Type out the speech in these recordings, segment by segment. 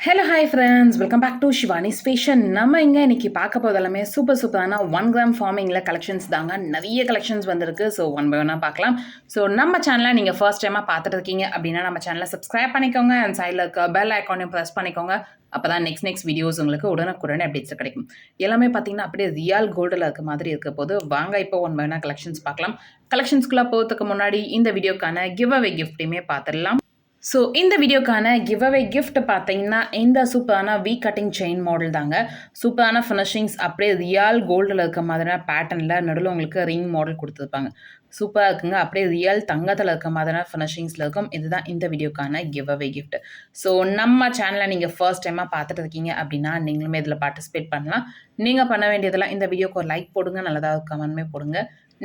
Hello hi friends, welcome back to Shivani's fashion. நம்ம இங்கே இன்றைக்கி பார்க்க போது எல்லாமே சூப்பரான 1 கிராம் ஃபார்மிங்கில் கலெக்ஷன்ஸ் தாங்க. நிறைய கலெக்ஷன்ஸ் வந்திருக்கு. ஸோ ஒன் பை ஒன்னாக பார்க்கலாம். ஸோ நம்ம சேனலை நீங்கள் ஃபர்ஸ்ட் டைமாக பார்த்துட்டு இருக்கீங்க அப்படின்னா நம்ம சேனலை சப்ஸ்கிரைப் பண்ணிக்கோங்க. அண்ட் சைடில் இருக்க பெல் ஐக்கானையும் ப்ரெஸ் பண்ணிக்கோங்க. அப்போ தான் நெக்ஸ்ட் வீடியோஸ் உங்களுக்கு உடனுக்குடனே அப்டேட்ஸ் கிடைக்கும். எல்லாமே பார்த்தீங்கன்னா அப்படியே ரியல் கோல்டில் இருக்க மாதிரி இருக்க போது வாங்க இப்போ ஒன் பை ஒன்னாக கலெக்ஷன்ஸ் பார்க்கலாம். கலெக்ஷன்ஸ்குள்ளே போகிறதுக்கு முன்னாடி இந்த வீடியோக்கான கிவ் அவே கிஃப்ட்டையுமே பார்த்துடலாம். ஸோ இந்த வீடியோக்கான கிவ் அவே கிஃப்ட் பார்த்தீங்கன்னா இந்த சூப்பரான வீ கட்டிங் செயின் மாடல் தாங்க. சூப்பரான ஃபினிஷிங்ஸ் அப்படியே ரியல் கோல்டில் இருக்க மாதிரியான பேட்டர்னில் நடுவில் உங்களுக்கு ரிங் மாடல் கொடுத்துருப்பாங்க. சூப்பராக இருக்குங்க. அப்படியே ரியல் தங்கத்தில் இருக்க மாதிரியான ஃபினிஷிங்ஸில் இருக்கும். இதுதான் இந்த வீடியோக்கான கிவ் அவே கிஃப்ட். ஸோ நம்ம சேனலை நீங்கள் ஃபர்ஸ்ட் டைமாக பார்த்துட்டு இருக்கீங்க அப்படின்னா நீங்களுமே இதில் பார்ட்டிசிபேட் பண்ணலாம். நீங்கள் பண்ண வேண்டியதெல்லாம் இந்த வீடியோக்கு ஒரு லைக் போடுங்க, நல்லதாக கமெண்ட்மே போடுங்க.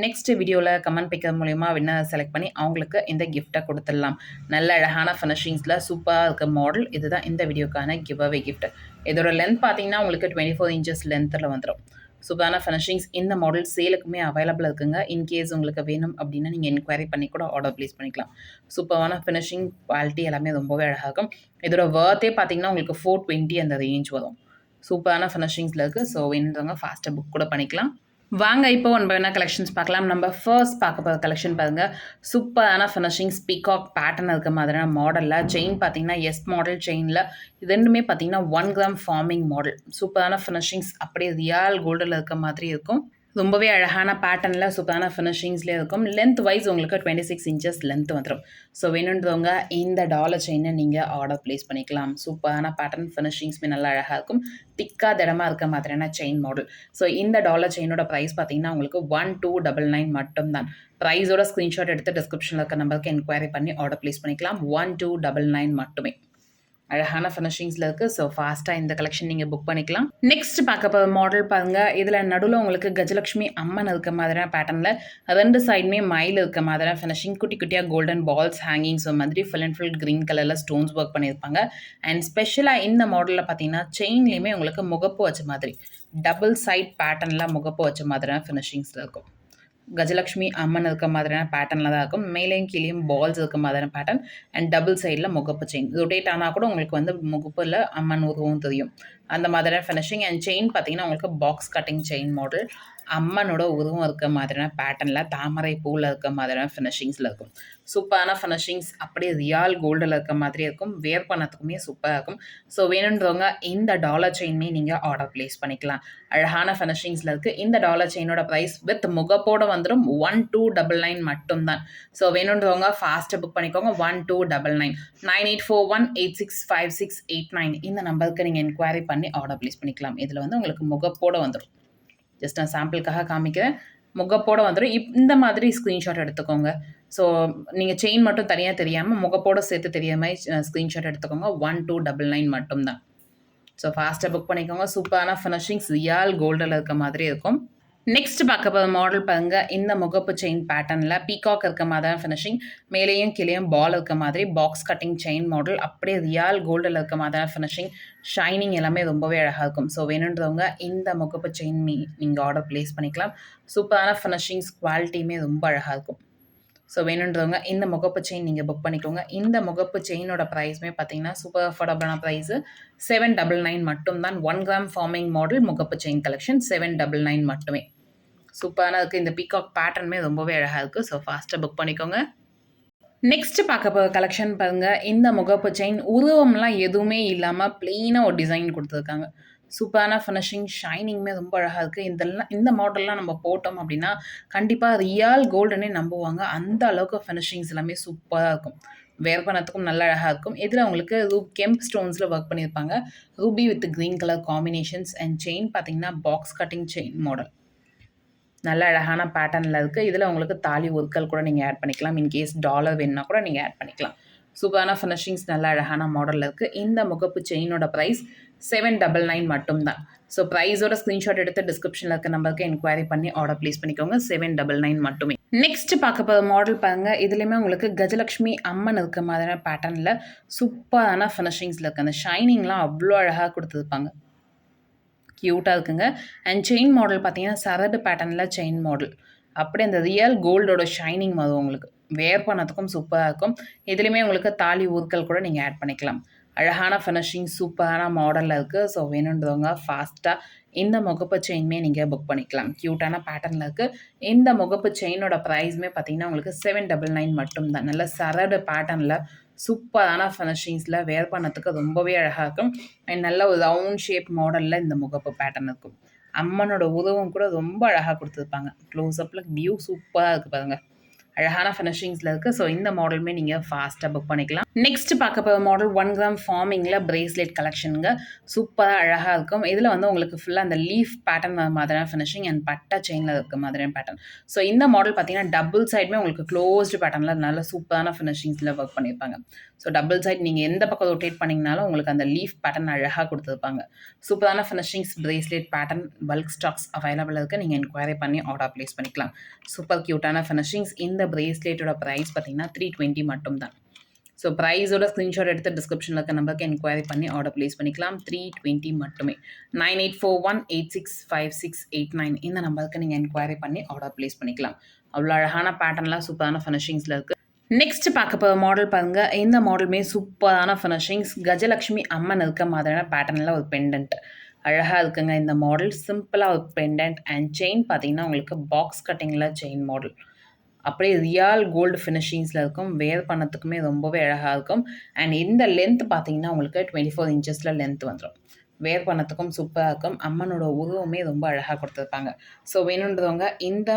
நெக்ஸ்ட் வீடியோவில் கமெண்ட் பிக்கிறது மூலிமா வின்னர் செலக்ட் பண்ணி அவங்களுக்கு இந்த கிஃப்ட்டை கொடுத்துடலாம். நல்ல அழகான ஃபினிஷிங்ஸில் சூப்பராக இருக்க மாடல். இதுதான் இந்த வீடியோக்கான கிவ் அவே கிஃப்ட். இதோட லென்த் பார்த்தீங்கன்னா உங்களுக்கு 24 இன்ச்சஸ் லென்த்தில் வந்துடும். சூப்பரான ஃபினிஷிங்ஸ். இந்த மாடல் சேலுக்குமே அவைலபிள் இருக்குங்க. இன்கேஸ் உங்களுக்கு வேணும் அப்படின்னா நீங்கள் என்கொயரி பண்ணி கூட ஆர்டர் ப்ளேஸ் பண்ணிக்கலாம். சூப்பரான ஃபினிஷிங், குவாலிட்டி எல்லாமே ரொம்பவே அழகாக இருக்கும். இதோட வர்த்தே பார்த்தீங்கன்னா உங்களுக்கு 420 அந்த ரேஞ்ச் வரும். சூப்பரான ஃபினிஷிங்ஸில் இருக்குது. ஸோ வேணுறவங்க ஃபாஸ்ட்டாக புக் கூட பண்ணிக்கலாம். வாங்க இப்போ ஒன் பை ஒன்னா கலெக்ஷன்ஸ் பார்க்கலாம். நம்ம ஃபர்ஸ்ட் பார்க்க போகிற கலெக்ஷன் பாருங்கள். சூப்பரான ஃபினிஷிங்ஸ், பீகாக் பேட்டர்ன் இருக்க மாதிரியான மாடலில் செயின் பார்த்தீங்கன்னா எஸ் மாடல் செயினில் இது ரெண்டுமே பார்த்தீங்கன்னா 1 கிராம் ஃபார்மிங் மாடல். சூப்பரான ஃபினிஷிங்ஸ் அப்படியே ரியல் கோல்டில் இருக்க மாதிரி இருக்கும். ரொம்பவே அழகான பேட்டர்னில் சூப்பரான ஃபினிஷிங்ஸ்லேயே இருக்கும். லென்த் வைஸ் உங்களுக்கு 26 இன்ச்சஸ் லென்த் வந்துடும். ஸோ வேணுன்றவங்க இந்த டாலர் செயினை நீங்கள் ஆர்டர் ப்ளேஸ் பண்ணிக்கலாம். சூப்பரான பேட்டர்ன், ஃபினிஷிங்ஸுமே நல்லா அழகாக இருக்கும். திக்காக திடமாக இருக்க மாதிரியான செயின் மாடல். ஸோ இந்த டாலர் செயினோட ப்ரைஸ் பார்த்தீங்கன்னா உங்களுக்கு 1299 மட்டும்தான். ப்ரைஸோட ஸ்க்ரீன்ஷாட் எடுத்து டிஸ்கிரிப்ஷனில் இருக்க நம்பருக்கு என்கொயரி பண்ணி ஆர்டர் ப்ளேஸ் பண்ணிக்கலாம். 1299 மட்டுமே. அழகான ஃபினிஷிங்ஸில் இருக்குது. ஸோ ஃபாஸ்ட்டாக இந்த கலெக்ஷன் நீங்கள் புக் பண்ணிக்கலாம். நெக்ஸ்ட் பார்க்க போகிற மாடல் பாருங்கள். இதில் நடுவில் உங்களுக்கு கஜலட்சுமி அம்மன் இருக்க மாதிரியான பேட்டர்னில் 2 சைடுமே மயில் இருக்க மாதிரியான ஃபினிஷிங், குட்டி குட்டியாக கோல்டன் பால்ஸ் ஹேங்கிங்ஸ் மாதிரி ஃபுல் அண்ட் ஃபுல் க்ரீன் கலரில் ஸ்டோன்ஸ் ஒர்க் பண்ணியிருப்பாங்க. அண்ட் ஸ்பெஷலாக இந்த மாடலில் பார்த்தீங்கன்னா செயின்லேயுமே உங்களுக்கு முகப்பு வச்ச மாதிரி டபுள் சைட் பேட்டர்னில் முகப்பு வச்ச மாதிரியான ஃபினிஷிங்ஸில் இருக்கும். கஜலட்சுமி அம்மன் இருக்க மாதிரியான பேட்டர்னில் தான் இருக்கும். மேலேயும் கீழேயும் பால்ஸ் இருக்க மாதிரியான பேட்டர்ன் அண்ட் டபுள் சைடில் முகப்பு செயின். ரொட்டேட் ஆனால் கூட உங்களுக்கு வந்து முகப்பில் அம்மன் உருவம் தெரியும். அந்த மாதிரியான ஃபினிஷிங். அண்ட் செயின் பார்த்தீங்கன்னா உங்களுக்கு பாக்ஸ் கட்டிங் செயின் மாடல். அம்மனோட உருவம் இருக்க மாதிரியான பேட்டர்னில் தாமரை பூவில் இருக்க மாதிரியான ஃபினிஷிங்ஸில் இருக்கும். சூப்பரான ஃபினிஷிங்ஸ் அப்படியே ரியல் கோல்டில் இருக்க மாதிரி இருக்கும். வேர் பண்ணத்துக்குமே சூப்பராக இருக்கும். ஸோ வேணுன்றவங்க இந்த டாலர் செயின்மே நீங்கள் ஆர்டர் ப்ளேஸ் பண்ணிக்கலாம். அழகான ஃபினிஷிங்ஸில் இருக்குது. இந்த டாலர் செயினோட ப்ரைஸ் வித் முகப்போடு வந்துடும் 1299 மட்டும்தான். ஸோ வேணுன்றவங்க ஃபாஸ்ட்டாக புக் பண்ணிக்கோங்க. 1299 9841865689 இந்த நம்பருக்கு நீங்கள் என்கொயரி பண்ணி ஆர்டர் ப்ளேஸ் பண்ணிக்கலாம். இதில் வந்து உங்களுக்கு முகப்போடு வந்துடும். ஜஸ்ட் நான் சாம்பிளுக்காக காமிக்கிறேன். முகப்போடு வந்துடும். இந்த மாதிரி ஸ்க்ரீன்ஷாட் எடுத்துக்கோங்க. ஸோ நீங்கள் செயின் மட்டும் தனியாக தெரியாமல் முகப்போடு சேர்த்து தெரியாத மாதிரி ஸ்க்ரீன்ஷாட் எடுத்துக்கோங்க. 1299 மட்டும்தான். ஸோ ஃபாஸ்ட்டாக புக் பண்ணிக்கோங்க. சூப்பரான ஃபினிஷிங்ஸ் ரியல் கோல்டில் இருக்க மாதிரி இருக்கும். நெக்ஸ்ட் பார்க்க போகிற மாடல் பாருங்க. இந்த முகப்பு செயின் பேட்டர்னில் பீகாக் இருக்க மாதிரியான ஃபினிஷிங், மேலேயும் கீழேயும் பால் இருக்க மாதிரி பாக்ஸ் கட்டிங் செயின் மாடல். அப்படியே ரியல் கோல்டில் இருக்க மாதிரியான ஃபினிஷிங், ஷைனிங் எல்லாமே ரொம்பவே அழகாக இருக்கும். ஸோ வேணுன்றவங்க இந்த முகப்பு செயின் நீங்கள் ஆர்டர் ப்ளேஸ் பண்ணிக்கலாம். சூப்பரான ஃபினிஷிங்ஸ், குவாலிட்டியுமே ரொம்ப அழகாக இருக்கும். ஸோ வேணுன்றவங்க இந்த முகப்பு செயின் நீங்கள் புக் பண்ணிக்கோங்க. இந்த முகப்பு செயினோட ப்ரைஸுமே பார்த்தீங்கன்னா சூப்பர் அஃபோர்டபுளான ப்ரைஸு 799 மட்டும்தான். 1 கிராம் ஃபார்மிங் மாடல் முகப்பு செயின் கலெக்ஷன் 799 மட்டுமே. சூப்பரான இருக்குது. இந்த பீகாக் பேட்டர்னுமே ரொம்பவே அழகாக இருக்குது. ஸோ ஃபாஸ்ட்டாக புக் பண்ணிக்கோங்க. நெக்ஸ்ட் பார்க்க போகிற கலெக்ஷன் பாருங்கள். இந்த முகப்பு செயின் உருவம்லாம் எதுவுமே இல்லாமல் ப்ளெயினாக ஒரு டிசைன் கொடுத்துருக்காங்க. சூப்பரான ஃபினிஷிங், ஷைனிங்குமே ரொம்ப அழகாக இருக்குது. இந்த மாடல்லாம் நம்ம போட்டோம் அப்படின்னா கண்டிப்பாக ரியல் கோல்டுன்னே நம்புவாங்க. அந்த அளவுக்கு ஃபினிஷிங்ஸ் எல்லாமே சூப்பராக இருக்கும். வேர் பண்ணத்துக்கும் நல்ல அழகாக இருக்கும். இதில் உங்களுக்கு கெம்ப் ஸ்டோன்ஸில் ஒர்க் பண்ணியிருப்பாங்க. Ruby with green colour combinations. And chain பார்த்தீங்கன்னா பாக்ஸ் கட்டிங் செயின் மாடல். நல்ல அழகான பேட்டர்னில் இருக்குது. இதில் உங்களுக்கு தாலி ஒர்க்கல் கூட நீங்கள் ஆட் பண்ணிக்கலாம். இன்கேஸ் டாலர் வேணுன்னா கூட நீங்கள் ஆட் பண்ணிக்கலாம். சூப்பரான ஃபினிஷிங்ஸ், நல்ல அழகான மாடலில் இருக்குது. இந்த முகப்பு செயினோட ப்ரைஸ் 799 மட்டும்தான். ஸோ ப்ரைஸோட ஸ்க்ரீன்ஷாட் எடுத்து டிஸ்கிரிப்ஷனில் இருக்க நம்பருக்கு என்கொயரி பண்ணி ஆர்டர் ப்ளேஸ் பண்ணிக்கோங்க. 799 மட்டுமே. நெக்ஸ்ட் பார்க்க போகிற மாடல் பாருங்கள். இதுலேயுமே உங்களுக்கு கஜலட்சுமி அம்மன் இருக்க மாதிரியான பேட்டர்னில் சூப்பரான ஃபினிஷிங்ஸில் இருக்குது. அந்த ஷைனிங்லாம் அவ்வளோ அழகாக கொடுத்துருப்பாங்க. க்யூட்டாக இருக்குங்க. அண்ட் செயின் மாடல் பார்த்தீங்கன்னா சரடு பேட்டர்னில் செயின் மாடல். அப்படியே அந்த ரியல் கோல்டோட ஷைனிங் வரும் உங்களுக்கு. வேர் பண்ணதுக்கும் சூப்பராக இருக்கும். இதுலேயுமே உங்களுக்கு தாலி ஊர்க்கல் கூட நீங்கள் ஆட் பண்ணிக்கலாம். அழகான ஃபினிஷிங் சூப்பரான மாடலில் இருக்குது. ஸோ வேணுன்றவங்க ஃபாஸ்ட்டாக இந்த முகப்பு செயினுமே நீங்கள் புக் பண்ணிக்கலாம். க்யூட்டான பேட்டர்னில் இருக்குது. இந்த முகப்பு செயினோட ப்ரைஸுமே பார்த்தீங்கன்னா உங்களுக்கு 799 மட்டும்தான். நல்ல சரடு பேட்டர்னில் சூப்பரான ஃபினிஷிங்ஸில் வேர் பண்ணத்துக்கு ரொம்பவே அழகாக இருக்கும். அண்ட் நல்ல ஒரு ரவுண்ட் ஷேப் மாடலில் இந்த முகப்பு பேட்டர்ன் இருக்கும். அம்மனோட உருவம் கூட ரொம்ப அழகாக கொடுத்துருப்பாங்க. க்ளோஸ்அப்பில் வியூ சூப்பராக இருக்குது பாருங்கள். அழகான ஃபினிஷிங்ஸில் இருக்குது. ஸோ இந்த மாடலுமே நீங்கள் ஃபாஸ்ட்டாக புக் பண்ணிக்கலாம். நெக்ஸ்ட் பார்க்க போகிற மாடல் 1 கிராம் ஃபார்மிங்கில் பிரேஸ்லெட் கலெக்ஷனுங்க. சூப்பராக அழகாக இருக்கும். இதில் வந்து உங்களுக்கு ஃபுல்லாக அந்த லீஃப் பேட்டர்ன் மாதிரியான ஃபினிஷிங் அண்ட் பட்டா செயினில் இருக்க மாதிரியான பேட்டர்ன். ஸோ இந்த மாடல் பார்த்தீங்கன்னா டபுள் சைடுமே உங்களுக்கு க்ளோஸ்டு பேட்டர்னில் நல்ல சூப்பரான ஃபினிஷிங்ஸில் ஒர்க் பண்ணியிருப்பாங்க. ஸோ டபுள் சைட் நீங்கள் எந்த பக்கம் ரொட்டேட் பண்ணிங்கனாலும் உங்களுக்கு அந்த லீஃப் பேட்டர்ன் அழகாக கொடுத்துருப்பாங்க. சூப்பரான finishings bracelet pattern bulk stocks available இருக்குது. நீங்கள் என்கொயரி பண்ணி ஆர்டர் ப்ளேஸ் பண்ணிக்கலாம். சூப்பர் க்யூட்டான ஃபினிஷிங்ஸ். இந்த பிரேஸ்லெட்டோட ப்ரைஸ் பார்த்தீங்கன்னா 320 மட்டும் தான். ஸோ ப்ரைஸோட ஸ்க்ரீன்ஷாட் எடுத்து டிஸ்கிரிப்ஷனில் இருக்க நம்பருக்கு என்கொயரி பண்ணி ஆர்டர் ப்ளேஸ் பண்ணிக்கலாம். 320 மட்டுமே. 9841865689 இந்த நம்பருக்கு நீங்கள் என்கொயரி பண்ணி ஆர்டர் ப்ளேஸ் பண்ணிக்கலாம். அவ்வளோ அழகான பேட்டர்ன்லாம் சூப்பரான ஃபினிஷிங்ஸில் இருக்குது. நெக்ஸ்ட் பார்க்க போகிற மாடல் பாருங்கள். இந்த மாடலுமே சூப்பரான ஃபினிஷிங்ஸ். கஜலக்ஷ்மி அம்மன் இருக்க மாதிரியான பேட்டர்னில் ஒரு பெண்டன்ட் அழகாக இருக்குங்க. இந்த மாடல் சிம்பிளாக ஒரு பெண்டன்ட் அண்ட் செயின் பார்த்தீங்கன்னா உங்களுக்கு பாக்ஸ் கட்டிங்கில் செயின் மாடல் அப்படியே ரியல் கோல்டு ஃபினிஷிங்ஸில் இருக்கும். வேர் பண்ணத்துக்குமே ரொம்பவே அழகாக இருக்கும். அண்ட் இந்த லென்த் பார்த்தீங்கன்னா உங்களுக்கு 24 இன்ச்சஸில் லென்த் வந்துடும். வேர் பண்ணத்துக்கும் சூப்பராக இருக்கும். அம்மனோட உருவமே ரொம்ப அழகாக கொடுத்துருப்பாங்க. ஸோ வேணுன்றவங்க இந்த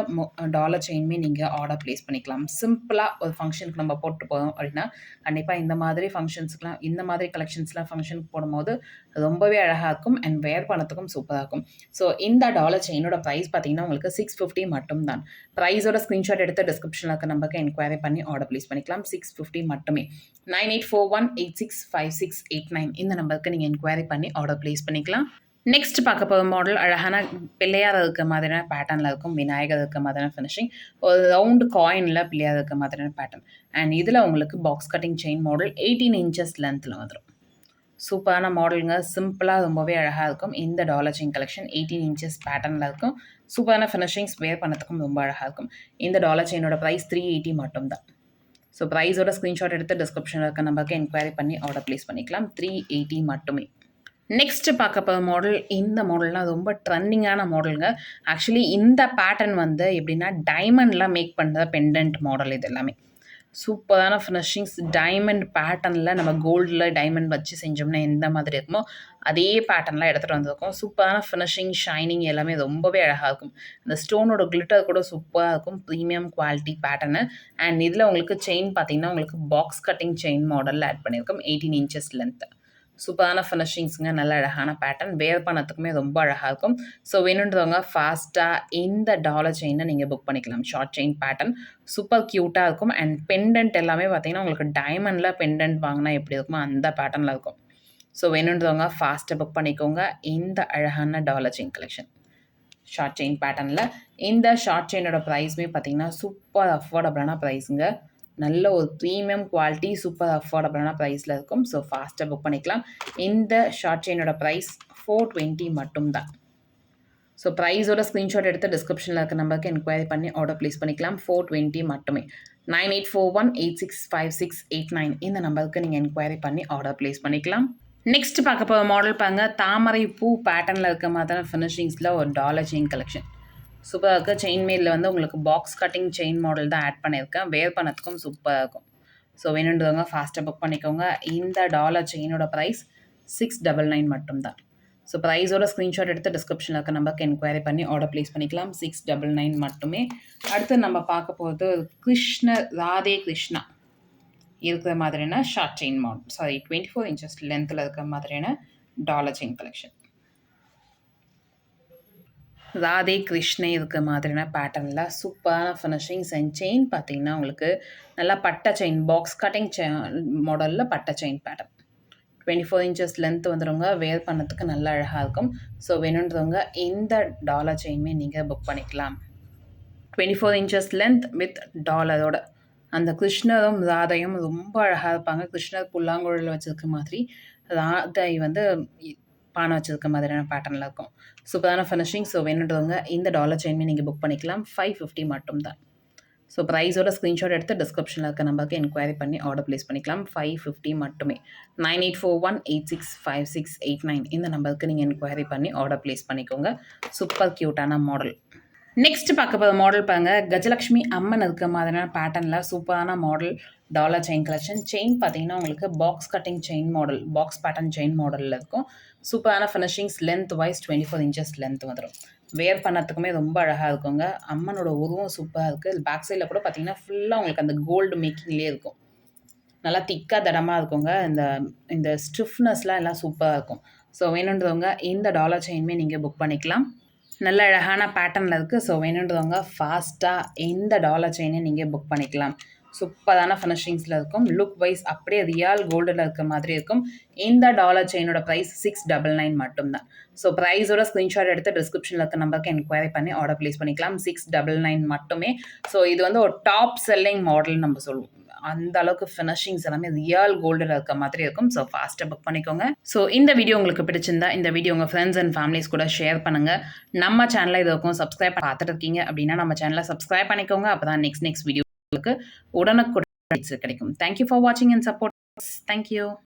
டாலர் செயினுமே நீங்கள் ஆர்டர் ப்ளேஸ் பண்ணிக்கலாம். சிம்பிளாக ஒரு ஃபங்க்ஷனுக்கு நம்ம போட்டு போகிறோம் அப்படின்னா கண்டிப்பாக இந்த மாதிரி ஃபங்க்ஷன்ஸ்க்குலாம் இந்த மாதிரி கலெக்ஷன்ஸ்லாம் ஃபங்க்ஷனுக்கு போடும்போது ரொம்பவே அழகாக இருக்கும். அண்ட் வேர் பண்ணத்துக்கும் சூப்பராக இருக்கும். ஸோ இந்த டாலர் செயினோட ப்ரைஸ் பார்த்தீங்கன்னா உங்களுக்கு 650 மட்டும் தான். ப்ரைஸோட ஸ்க்ரீன்ஷாட் எடுத்து டிஸ்கிரிப்ஷனில் இருக்க நம்பருக்கு என்கொயரி பண்ணி ஆர்டர் ப்ளேஸ் பண்ணிக்கலாம். 650 மட்டுமே. 9841865689 இந்த நம்பருக்கு நீங்கள் என்கொயரி பண்ணி ஆர்டர் ப்ளேஸ் பண்ணிக்கலாம். நெக்ஸ்ட் பார்க்க போகிற மாடல் அழகான பிள்ளையார் இருக்க மாதிரியான பேட்டர்னில் இருக்கும். விநாயகர் இருக்க மாதிரியான ஃபினிஷிங். ஒரு ரவுண்டு காயினில் பிள்ளையார் இருக்க மாதிரியான பேட்டர்ன். அண்ட் இதில் உங்களுக்கு box cutting chain model 18 inches லென்த்தில் வந்துடும். சூப்பரான மாடலுங்க. சிம்பிளாக ரொம்பவே அழகாக இருக்கும். இந்த டாலர் செயின் கலெக்ஷன் 18 இன்ச்சஸ் பேட்டர்னில் இருக்கும். சூப்பரான ஃபினிஷிங்ஸ். வேர் பண்ணத்துக்கும் ரொம்ப அழகாக இருக்கும். இந்த டாலர் செயினோட ப்ரைஸ் 380 மட்டும் தான். ஸோ ப்ரைஸோட ஸ்க்ரீன்ஷாட் எடுத்து டிஸ்கிரிப்ஷனில் இருக்க நம்பருக்கு என்கொயரி பண்ணி ஆர்டர் ப்ளேஸ் பண்ணிக்கலாம். 380 மட்டுமே. நெக்ஸ்ட்டு பார்க்க போகிற மாடல் இந்த மாடல்னால் ரொம்ப ட்ரெண்டிங்கான மாடலுங்க. ஆக்சுவலி இந்த பேட்டர்ன் வந்து எப்படின்னா டைமண்டில் மேக் பண்ணுற பெண்டன்ட் மாடல். இது எல்லாமே சூப்பரான ஃபினிஷிங்ஸ். டைமண்ட் பேட்டர்னில் நம்ம கோல்டில் டைமண்ட் வச்சு செஞ்சோம்னா எந்த மாதிரி இருக்குமோ அதே பேட்டர்னில் எடுத்துகிட்டு வந்திருக்கோம். சூப்பரான ஃபினிஷிங், ஷைனிங் எல்லாமே ரொம்பவே அழகாக இருக்கும். இந்த ஸ்டோனோட கிளிட்டர் கூட சூப்பராக இருக்கும். Premium quality pattern. அண்ட் இதில் உங்களுக்கு செயின் பார்த்தீங்கன்னா உங்களுக்கு பாக்ஸ் கட்டிங் செயின் மாடலில் ஆட் பண்ணியிருக்கோம். 18 இன்ச்சஸ் லென்த்து. சூப்பரான ஃபினிஷிங்ஸுங்க. நல்ல அழகான பேட்டர்ன். வேர் பண்ணத்துக்குமே ரொம்ப அழகாக இருக்கும். ஸோ வேணுன்றவங்க ஃபாஸ்ட்டாக இந்த டாலர் செயினை நீங்கள் புக் பண்ணிக்கலாம். ஷார்ட் செயின் பேட்டர்ன் சூப்பர் க்யூட்டாக இருக்கும். அண்ட் பெண்டன்ட் எல்லாமே பார்த்தீங்கன்னா உங்களுக்கு டைமண்டில் பெண்டன்ட் வாங்கினா எப்படி இருக்குமோ அந்த பேட்டர்னில் இருக்கும். ஸோ வேணுன்றவங்க ஃபாஸ்ட்டாக புக் பண்ணிக்கோங்க. இந்த அழகான dollar chain collection short chain பேட்டர்னில். இந்த ஷார்ட் செயினோட ப்ரைஸுமே பார்த்தீங்கன்னா சூப்பர் அஃபோர்டபுளான ப்ரைஸுங்க. நல்ல ஒரு ப்ரீமியம் குவாலிட்டி சூப்பர் அஃபோர்டபுளான ப்ரைஸில் இருக்கும். ஸோ ஃபாஸ்ட்டாக புக் பண்ணிக்கலாம். இந்த ஷார்ட் செயினோட ப்ரைஸ் 420 மட்டும் தான். ஸோ ப்ரைஸோட ஸ்க்ரீன்ஷாட் எடுத்து டிஸ்கிரிப்ஷனில் இருக்க நம்பருக்கு என்கொயரி பண்ணி ஆர்டர் ப்ளேஸ் பண்ணிக்கலாம். 420 மட்டுமே. 9841865689 இந்த நம்பருக்கு நீங்கள் என்கொயரி பண்ணி ஆர்டர் ப்ளேஸ் பண்ணிக்கலாம். நெக்ஸ்ட் பார்க்க போகிற மாடல் பாருங்க. தாமரை பூ பேட்டர்னில் இருக்க மாதிரியான ஃபினிஷிங்ஸில் ஒரு டாலர் செயின் கலெக்ஷன் சூப்பராக இருக்குது. செயின் மேலில் வந்து உங்களுக்கு பாக்ஸ் கட்டிங் செயின் மாடல் தான் ஆட் பண்ணியிருக்கேன். வேர் பண்ணத்துக்கும் சூப்பராக இருக்கும். ஸோ வேணுன்றவங்க ஃபாஸ்ட்டாக புக் பண்ணிக்கோங்க. இந்த டாலர் செயினோட ப்ரைஸ் 699 மட்டும் தான். ஸோ ப்ரைஸோட ஸ்க்ரீன்ஷாட் எடுத்து டிஸ்கிரிப்ஷனில் இருக்க நம்பருக்கு என்கொயரி பண்ணி ஆர்டர் ப்ளேஸ் பண்ணிக்கலாம். 699 மட்டுமே. அடுத்து நம்ம பார்க்க போகிறது ராதே கிருஷ்ணா இருக்கிற மாதிரியான ஷார்ட் செயின் மாடல். 24 இன்ச்சஸ் லென்த்தில் இருக்கிற மாதிரியான டாலர் செயின் கலெக்ஷன். ராதே கிருஷ்ணே இருக்கிற மாதிரியான பேட்டர்னில் சூப்பரான ஃபினிஷிங்ஸ் அண்ட் செயின் பார்த்தீங்கன்னா உங்களுக்கு நல்லா பட்டை செயின் பாக்ஸ் கட்டிங் மாடலில் பட்டை செயின் பேட்டர்ன். 24 இன்ச்சஸ் லென்த் வந்துடுங்க. வேர் பண்ணத்துக்கு நல்லா அழகாக இருக்கும். ஸோ வேணுன்றவங்க இந்த டாலர் செயின்மே நீங்கள் புக் பண்ணிக்கலாம். 24 இன்ச்சஸ் லென்த் வித் டாலரோட அந்த கிருஷ்ணரும் ராதையும் ரொம்ப அழகாக இருப்பாங்க. கிருஷ்ணர் புல்லாங்குழலில் வச்சுருக்க மாதிரி, ராதை வந்து பானை வச்சுருக்க மாதிரியான பேட்டர்னில் இருக்கும். சூப்பரான ஃபினிஷிங். ஸோ வேணுன்றவங்க இந்த டாலர் செயின்மே நீங்கள் புக் பண்ணிக்கலாம். 550 மட்டும் தான். ஸோ ப்ரைஸோட ஸ்க்ரீன்ஷாட் எடுத்து டிஸ்கிரிப்ஷனில் இருக்க நம்பருக்கு என்கொயரி பண்ணி ஆர்டர் ப்ளேஸ் பண்ணிக்கலாம். 550 மட்டுமே. 9841865689 இந்த நம்பருக்கு நீங்கள் என்கொயரி பண்ணி ஆர்டர் ப்ளேஸ் பண்ணிக்கோங்க. சூப்பர் க்யூட்டான மாடல். நெக்ஸ்ட் பார்க்க போகிற மாடல் பாருங்க, கஜலக்ஷ்மி அம்மன் இருக்க மாதிரியான பேட்டர்னில் சூப்பரான model dollar chain collection. Chain பார்த்தீங்கன்னா உங்களுக்கு box cutting chain model, box pattern chain மாடலில் இருக்கும். சூப்பரான finishings, length wise 24 inches length வந்துடும். வேர் பண்ணத்துக்குமே ரொம்ப அழகாக இருக்குங்க. அம்மனோட உருவம் சூப்பராக இருக்குது. பேக் சைடில் கூட பார்த்தீங்கன்னா ஃபுல்லாக உங்களுக்கு அந்த கோல்டு மேக்கிங்லேயே இருக்கும். நல்லா திக்காக தடமாக இருக்குங்க. இந்த ஸ்டிஃப்னஸ்லாம் எல்லாம் சூப்பராக இருக்கும். ஸோ வேணுன்றவங்க இந்த டாலர் செயின்மே நீங்கள் புக் பண்ணிக்கலாம். நல்ல அழகான பேட்டர்னில் இருக்குது. ஸோ வேணுன்றவங்க ஃபாஸ்ட்டாக இந்த டாலர் செயினை நீங்கள் புக் பண்ணிக்கலாம். சூப்பரான ஃபினிஷிங்ஸில் இருக்கும். லுக் வைஸ் அப்படியே ரியல் கோல்டில் இருக்க மாதிரி இருக்கும். இந்த டாலர் செயினோட ப்ரைஸ் 699 மட்டும்தான். ஸோ ப்ரைஸோட ஸ்க்ரீன்ஷாட் எடுத்து டிஸ்கிரிப்ஷனில் இருக்க நம்பருக்கு என்கொயரி பண்ணி ஆர்டர் ப்ளேஸ் பண்ணிக்கலாம். 699 மட்டுமே. ஸோ இது வந்து ஒரு டாப் செல்லிங் மாடல் நம்ம சொல்லுவோம். அந்த அளவுக்கு ஃபினிஷிங்ஸ் எல்லாமே ரியல் கோல்டில் இருக்க மாதிரி இருக்கும். ஸோ ஃபாஸ்ட்டாக புக் பண்ணிக்கோங்க. ஸோ இந்த வீடியோ உங்களுக்கு பிடிச்சிருந்தா இந்த வீடியோ உங்கள் ஃப்ரெண்ட்ஸ் அண்ட் ஃபேமிலிஸ் கூட ஷேர் பண்ணுங்கள். நம்ம சேனலை இது வரைக்கும் சப்ஸ்கிரைப் பார்த்துட்டு இருக்கீங்க அப்படின்னா நம்ம சேனலை சப்ஸ்கிரைப் பண்ணிக்கோங்க. அப்போ தான் நெக்ஸ்ட் வீடியோ உங்களுக்கு உடனுக்குடன் கிடைக்கும். தேங்க்யூ ஃபார் வாட்சிங் அண்ட் சப்போர்ட். தேங்க்யூ.